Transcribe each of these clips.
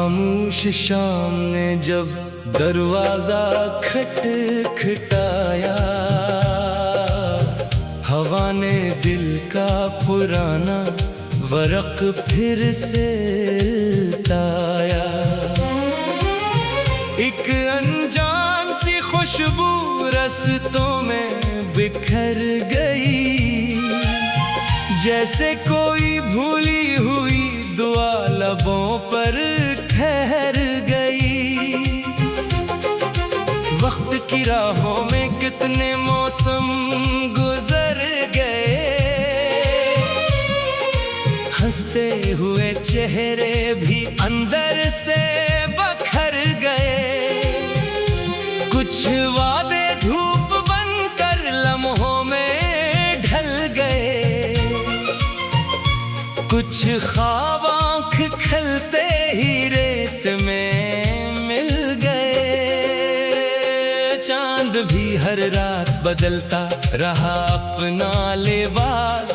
खामोश शाम ने जब दरवाजा खटखटाया, हवा ने दिल का पुराना वरक फिर से उलटाया। एक अनजान सी खुशबू रस्तों में बिखर गई, जैसे कोई भूली हुई दुआ लबों पर ठहर गई। वक्त की राहों में कितने मौसम गुजर गए, हंसते हुए चेहरे भी अंदर से बखर गए। कुछ वादे धूप बनकर लम्हों में ढल गए, कुछ ख्वाब आँख खलते ही रेत में मिल गए। चांद भी हर रात बदलता रहा अपना लिबास,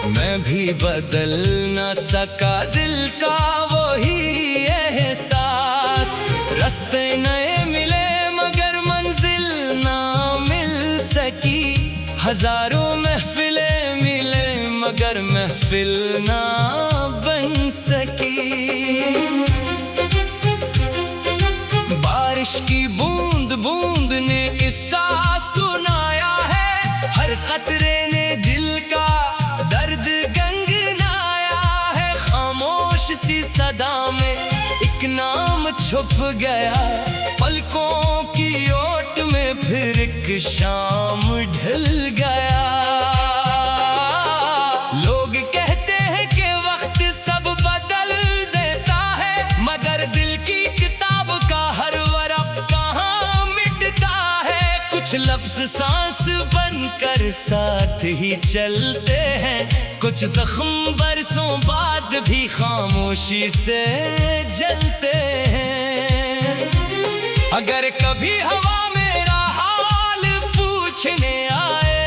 मैं भी बदल न सका दिल का वही एहसास। रास्ते नए मिले मगर मंजिल ना मिल सकी, हजारों महफिलें मिले मगर महफिल ना बन सकी। बारिश की बूंद बूंद ने किस्सा सुनाया है, हर कतरे ने दिल का दर्द गंगनाया है। खामोश सी सदा में एक नाम छुप गया, पलकों की ओट में फिर एक शाम ढल गया। लोग कहते हैं कि वक्त सब बदल देता है, मगर दिल की किताब का हर वरक़ कहाँ मिटता है। कुछ लफ्ज़ सांस बनकर साथ ही चलते हैं, कुछ जख्म बरसों बाद भी खामोशी से जलते हैं। अगर कभी हवा मेरा हाल पूछने आए,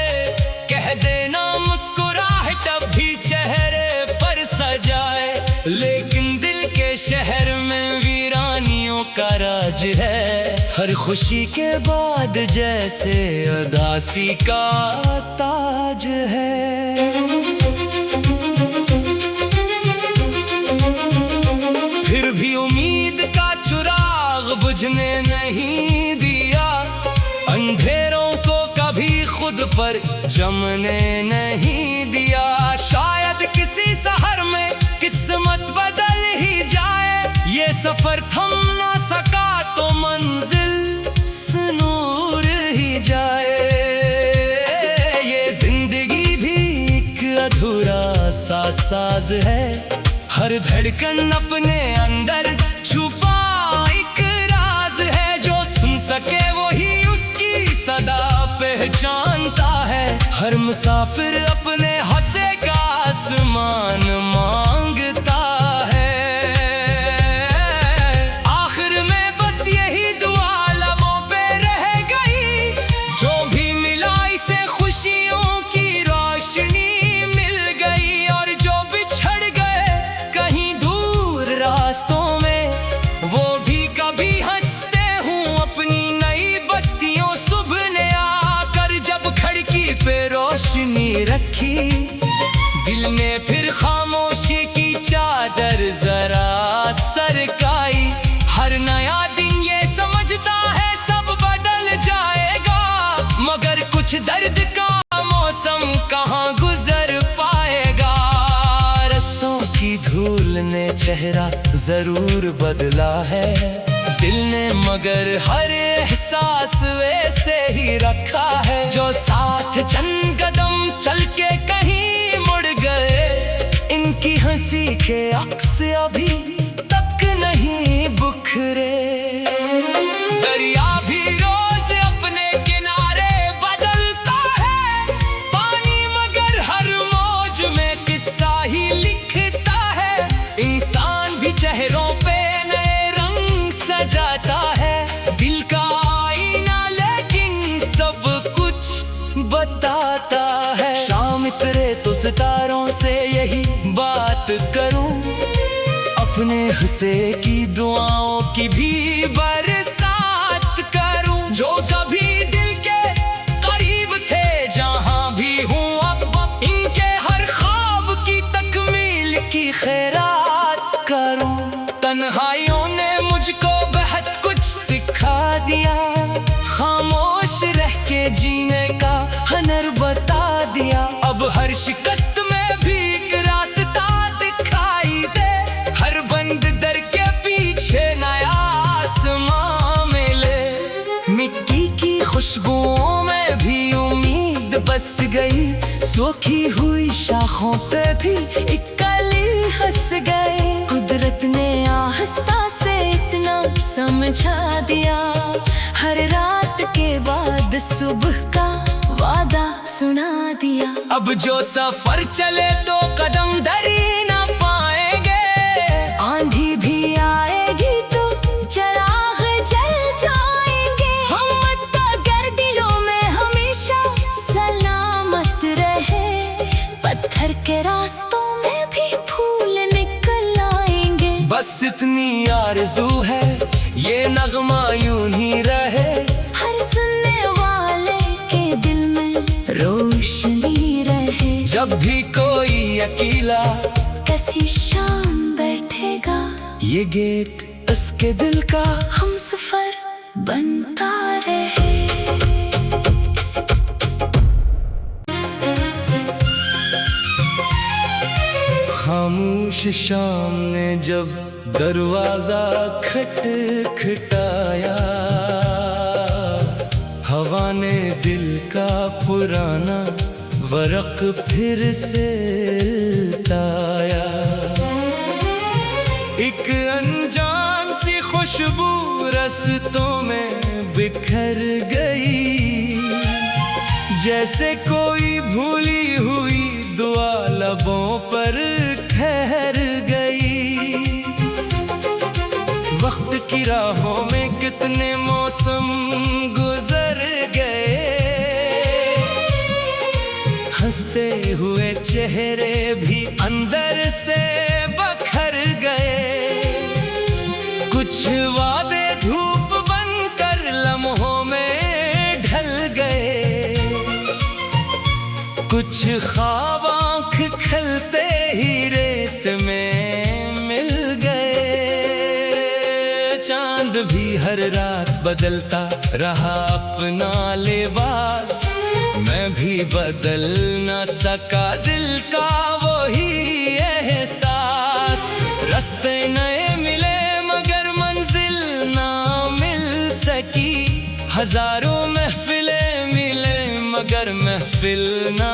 कह देना मुस्कुराहट अब भी चेहरे पर सजाए। लेकिन दिल के शहर में वीरानियों का राज है, हर खुशी के बाद जैसे उदासी का ताज है। फिर भी उम्मीद का चिराग बुझने नहीं दिया, अंधेरों को कभी खुद पर जमने नहीं दिया। शायद किसी शहर में किस्मत बदल ही जाए, ये सफर थम ना सका तो मंजिल सुनूर ही जाए। ये जिंदगी भी एक अधूरा सा साज है, हर धड़कन अपने अंदर छुपा एक राज है। जो सुन सके वही उसकी सदा पहचानता है, हर मुसाफिर अपने हंसे का आसमान मांगता है। आखिर में बस यही दुआ लबों पे रह गई, जो भी मिला इसे खुशियों की रोशनी मिल गई। और जो बिछड़ गए कहीं दूर रास्तों में, वो भी कभी हंसते हूँ अपनी नई बस्तियों। सुबह ने आकर जब खिड़की पे रोशनी रखी, दिल ने फिर खामोशी की चादर जरा सरकाई। हर नया दिन ये समझता है सब बदल जाएगा, मगर कुछ दर्द का मौसम कहाँ गुजर पाएगा। रस्तों की धूल ने चेहरा जरूर बदला है, दिल ने मगर हर एहसास वैसे ही रखा है। जो साथ चंद कदम चल के कहीं मुड़ गए, इनकी हंसी के अक्स अभी तक नहीं बुखरे। दरिया भी रोज अपने किनारे बदलता है, पानी मगर हर मौज में किस्सा ही लिखता है। इंसान भी चेहरों पे नए रंग सजाता है, दिल का आईना लेकिन सब कुछ बताता है। शाम उतरे तो सितारों से यही बात करूं, अपने हिस्से की दुआओं की भी बरसात करूं। जो कभी दिल के करीब थे जहां भी हूं, अब इनके हर ख्वाब की तकमील की खैरात करूं। तन्हाइयों ने मुझको बहुत कुछ सिखा दिया, खामोश रह के जीने का हुनर बता दिया। अब हर शिकस्त में भी एक रास्ता दिखाई दे, हर बंद दर के पीछे नया आसमां मिले। मिट्टी की खुशबुओं में भी उम्मीद बस गई, सूखी हुई शाखों पे भी एक कली हंस गई। कुदरत ने आहिस्ता से इतना समझा दिया, हर रात के बाद सुबह का वादा सुना दिया। अब जो सफर चले तो कदम धरी ना पाएंगे, आंधी भी आएगी तो चिराग जल जाएंगे। हिम्मत का गर दिलों में हमेशा सलामत रहे, पत्थर के रास्तों में भी फूल निकल आएंगे। बस इतनी आरज़ू है ये नगमा यूं ही रहे, हर सुनने वाले के दिल में रोशनी रहे। जब भी कोई अकेला कैसी शाम बैठेगा, ये गीत उसके दिल का हम सफर बनता रहे। खामोश शाम ने जब दरवाजा खटखटाया, हवा ने दिल का पुराना वरक फिर से लुटाया। एक अनजान सी खुशबू रस्तों में बिखर गई, जैसे कोई भूली हुई दुआ लबों पर ठहर गई। वक्त की राहों में कितने मौसम गुजर गए, हंसते हुए चेहरे भी अंदर से बखर गए। कुछ वादे धूप बनकर लम्हों में ढल गए, कुछ ख्वाब आँख खलते ही रेत में मिल गए। चांद भी हर रात बदलता रहा अपना लिबास, मैं भी बदल न सका दिल का वही एहसास। रास्ते नए मिले मगर मंजिल ना मिल सकी, हजारों महफिलें मिले मगर महफिल ना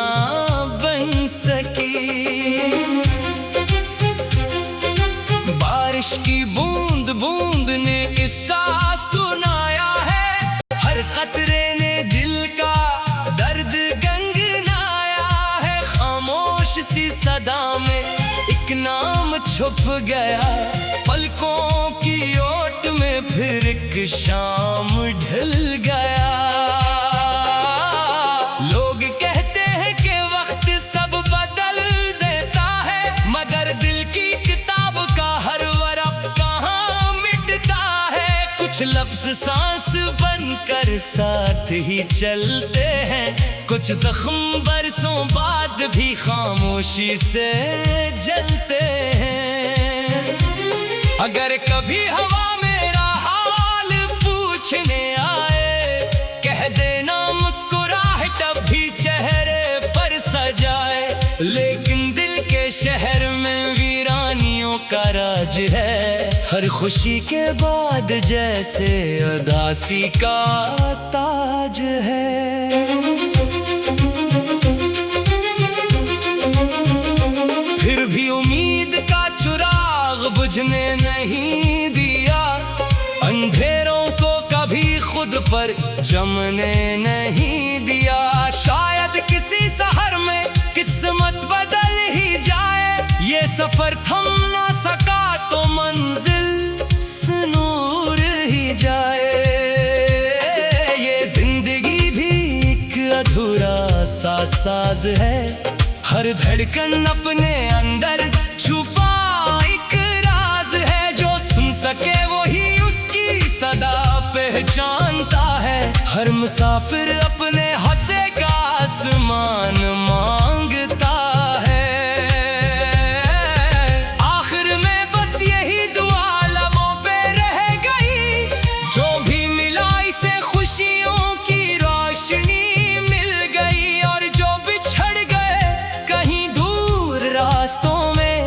बन सकी। बारिश की बूंद बूंद ने किस्सा सुनाया है, हर कतरे ने दिल का दर्द गंगनाया है। खामोश सी सदा में एक नाम छुप गया, पलकों की ओट में फिर एक शाम ढल गया। लोग कहते हैं कि वक्त सब बदल देता है, मगर दिल की किताब का हर वरक़ कहाँ मिटता है। कुछ लफ्ज़ सांस बनकर साथ ही चलते हैं, कुछ जख्म बरसों बाद भी खामोशी से जलते हैं। अगर कभी हवा मेरा हाल पूछने आए, कह देना मुस्कुराहट अब भी चेहरे पर सजाए। लेकिन दिल के शहर में वीरानियों का राज है, हर खुशी के बाद जैसे उदासी का ताज है। फिर भी उम्मीद का चिराग बुझने नहीं दिया, अंधेरों को कभी खुद पर जमने नहीं दिया। शायद किसी शहर में किस्मत बदल ही जाए, ये सफर थम ना सका तो मंजिल सुनूर ही जाए। ये जिंदगी भी एक अधूरा सा साज है, हर धड़कन अपने अंदर छुपा एक राज हर मुसाफिर अपने हंसे का आसमान मांगता है। आखिर में बस यही दुआ लबों पे रह गई, जो भी मिला इसे खुशियों की रोशनी मिल गई। और जो बिछड़ गए कहीं दूर रास्तों में,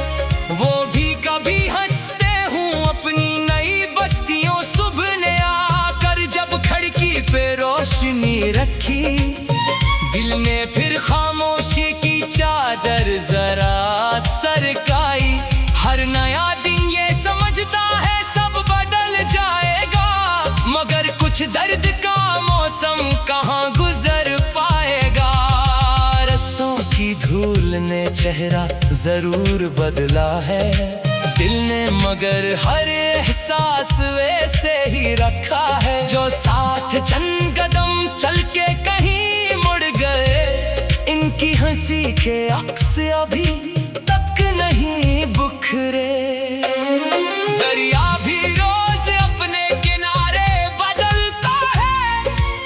वो भी कभी हंसते हूँ अपनी नई बस्तियों सुबह ने आकर। जब खिड़की पे रोशनी रखी, दिल ने फिर खामोशी की चादर जरा सरकाई। हर नया दिन ये समझता है सब बदल जाएगा, मगर कुछ दर्द का मौसम कहाँ गुजर पाएगा। रस्तों की धूल ने चेहरा जरूर बदला है दिल ने, मगर हर एहसास वैसे ही रखा है। जो साथ चंद कदम चल के कहीं मुड़ गए, इनकी हंसी के अक्स अभी तक नहीं बुखरे। दरिया भी रोज अपने किनारे बदलता है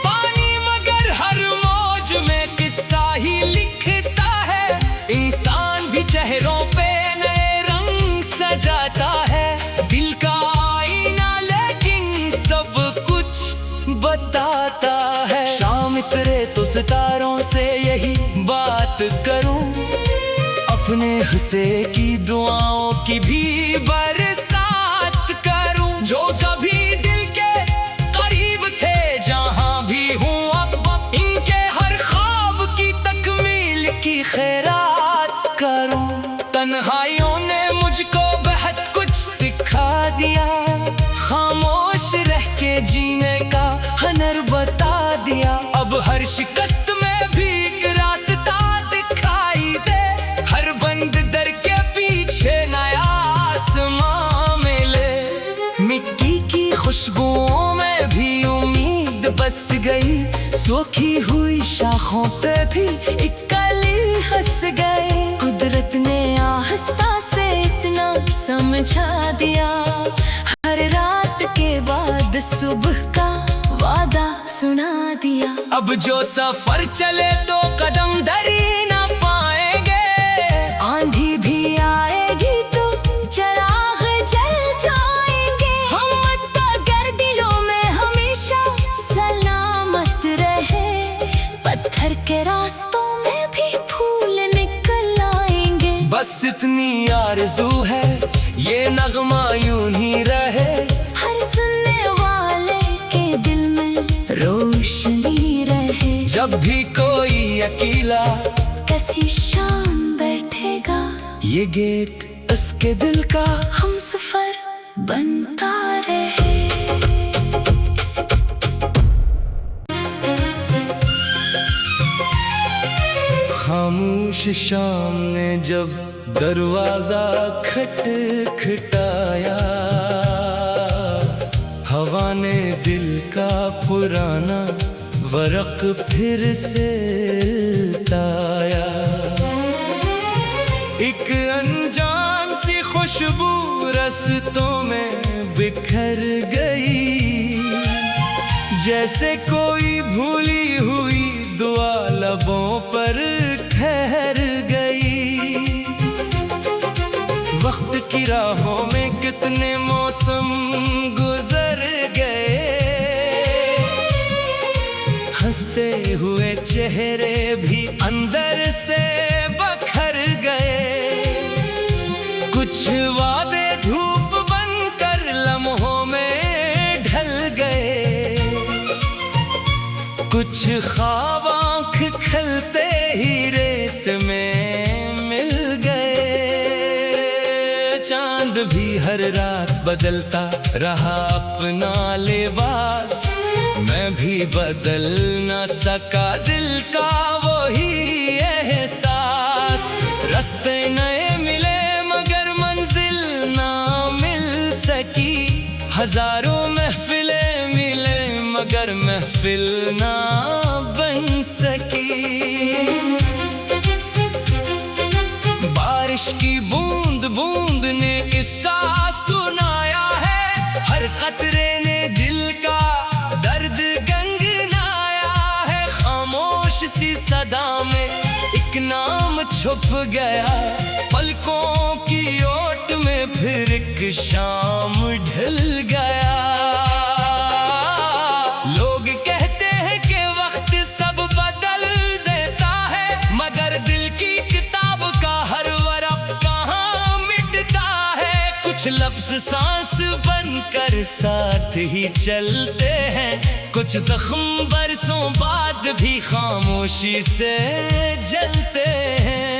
पानी, मगर हर मौज में किस्सा ही लिखता है। इंसान भी चेहरों पे नए रंग सजाता है, दिल का आईना लेकिन सब कुछ बताता है। शाम उतरे तो सितारों से यही बात करूं, अपने हिस्से की दुआओं की भी बरसात करूं। जो कभी दिल के करीब थे जहां भी हूं, अब इनके हर ख्वाब की तकमील की खैरात करूं। तन्हाइयों ने मुझको बहुत कुछ सिखा दिया, खामोश रह के जीने का हुनर बता दिया। अब हर शिकस्त में भी एक रास्ता दिखाई दे, हर बंद दर के पीछे नया आसमां मिले। मिट्टी की खुशबुओं में भी उम्मीद बस गई, सूखी हुई शाखों पे भी एक कली हंस गई। कुदरत ने आहिस्ता से इतना समझा दिया, हर रात के बाद सुबह का वादा सुना दिया। अब जो सफर चले तो कदम धरी ना पाएंगे, आंधी भी आएगी तो चिराग जल जाएंगे। हम अगर दिलों में हमेशा सलामत रहे, पत्थर के रास्तों में भी फूल निकल आएंगे। बस इतनी आरज़ू है ये नगमा यूं ही रहे, हर सुनने वाले के दिल में रोशनी रहे। जब भी कोई अकेला कैसी शाम बैठेगा, ये गीत उसके दिल का हम सफर बनता रहे। खामोश शाम ने जब दरवाजा खटखटाया, हवा ने दिल का पुराना वरक फिर से ताया। एक अनजान सी खुशबू रस्तों में बिखर गई, जैसे कोई भूली हुई दुआ लबों पर ठहर गई। वक्त की राहों में कितने मौसम गुजर गए, हंसते हुए चेहरे भी अंदर से बखर गए। कुछ वादे धूप बनकर लम्हों में ढल गए, कुछ ख्वाब आँख खलते ही रेत में मिल गए। चांद भी हर रात बदलता रहा अपना लिबास, मैं भी बदल न सका दिल का वही एहसास। रास्ते नए मिले मगर मंजिल ना मिल सकी, हजारों महफिलें मिले मगर महफिल ना बन सकी। बारिश की बूंद बूंद ने किस्सा सुनाया है, हर कतरे ने दिल का दर्द गंगनाया सदा में एक नाम छुप गया, पलकों की ओट में फिर एक शाम ढल गया। लोग कहते हैं कि वक्त सब बदल देता है, मगर दिल की किताब का हर वर्क कहाँ मिटता है। कुछ लफ्ज सांस बनकर साथ ही चलते हैं, कुछ जख्म बरसों बाद भी खामोशी से जलते हैं।